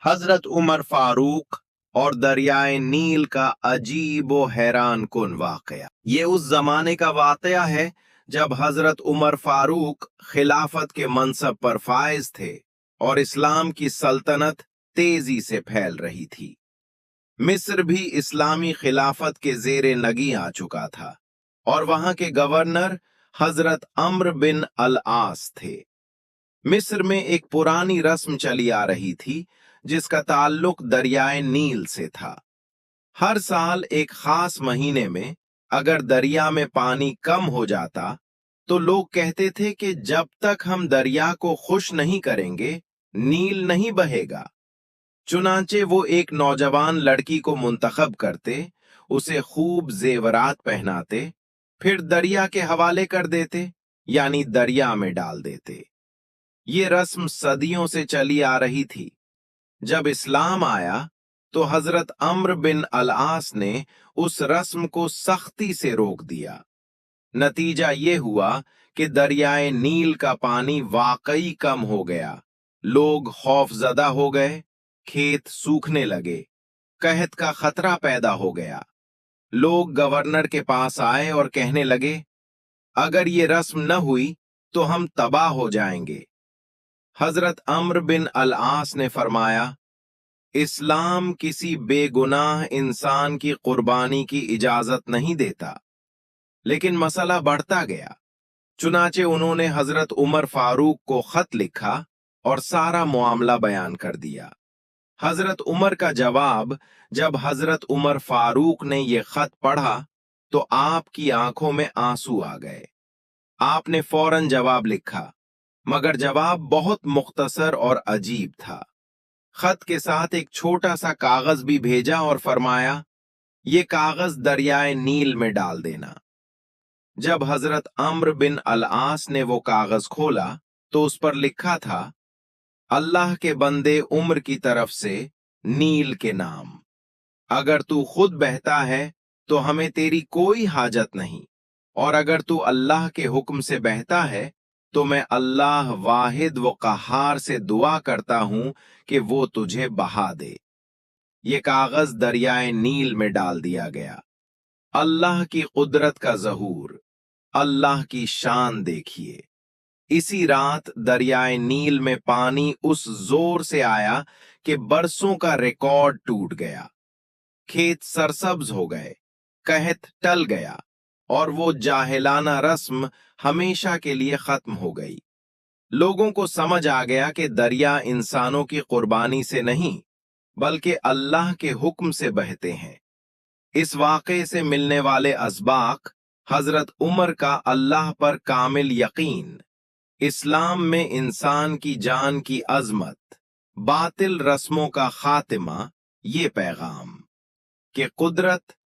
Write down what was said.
حضرت عمر فاروق اور دریائے نیل کا عجیب و حیران کن واقعہ۔ یہ اس زمانے کا واقعہ ہے جب حضرت عمر فاروق خلافت کے منصب پر فائز تھے اور اسلام کی سلطنت تیزی سے پھیل رہی تھی۔ مصر بھی اسلامی خلافت کے زیر نگیں آ چکا تھا اور وہاں کے گورنر حضرت عمرو بن العاص تھے۔ مصر میں ایک پرانی رسم چلی آ رہی تھی جس کا تعلق دریائے نیل سے تھا۔ ہر سال ایک خاص مہینے میں اگر دریا میں پانی کم ہو جاتا تو لوگ کہتے تھے کہ جب تک ہم دریا کو خشک نہیں کریں گے نیل نہیں بہے گا۔ چنانچہ وہ ایک نوجوان لڑکی کو منتخب کرتے، اسے خوب زیورات پہناتے، پھر دریا کے حوالے کر دیتے، یعنی دریا میں ڈال دیتے۔ یہ رسم صدیوں سے چلی آ رہی تھی۔ جب اسلام آیا تو حضرت عمرو بن العاص نے اس رسم کو سختی سے روک دیا۔ نتیجہ یہ ہوا کہ دریائے نیل کا پانی واقعی کم ہو گیا، لوگ خوف زدہ ہو گئے، کھیت سوکھنے لگے، قحط کا خطرہ پیدا ہو گیا۔ لوگ گورنر کے پاس آئے اور کہنے لگے، اگر یہ رسم نہ ہوئی تو ہم تباہ ہو جائیں گے۔ حضرت عمرو بن العاص نے فرمایا، اسلام کسی بے گناہ انسان کی قربانی کی اجازت نہیں دیتا۔ لیکن مسئلہ بڑھتا گیا، چنانچہ انہوں نے حضرت عمر فاروق کو خط لکھا اور سارا معاملہ بیان کر دیا۔ حضرت عمر کا جواب، جب حضرت عمر فاروق نے یہ خط پڑھا تو آپ کی آنکھوں میں آنسو آ گئے۔ آپ نے فوراً جواب لکھا، مگر جواب بہت مختصر اور عجیب تھا۔ خط کے ساتھ ایک چھوٹا سا کاغذ بھی بھیجا اور فرمایا، یہ کاغذ دریائے نیل میں ڈال دینا۔ جب حضرت عمرو بن العاص نے وہ کاغذ کھولا تو اس پر لکھا تھا، اللہ کے بندے عمر کی طرف سے نیل کے نام، اگر تو خود بہتا ہے تو ہمیں تیری کوئی حاجت نہیں، اور اگر تو اللہ کے حکم سے بہتا ہے تو میں اللہ واحد و قہار سے دعا کرتا ہوں کہ وہ تجھے بہا دے۔ یہ کاغذ دریائے نیل میں ڈال دیا گیا۔ اللہ کی قدرت کا ظہور، اللہ کی شان دیکھیے۔ اسی رات دریائے نیل میں پانی اس زور سے آیا کہ برسوں کا ریکارڈ ٹوٹ گیا۔ کھیت سرسبز ہو گئے، قحط ٹل گیا، اور وہ جاہلانہ رسم ہمیشہ کے لیے ختم ہو گئی۔ لوگوں کو سمجھ آ گیا کہ دریا انسانوں کی قربانی سے نہیں بلکہ اللہ کے حکم سے بہتے ہیں۔ اس واقعے سے ملنے والے اسباق، حضرت عمر کا اللہ پر کامل یقین، اسلام میں انسان کی جان کی عظمت، باطل رسموں کا خاتمہ، یہ پیغام کہ قدرت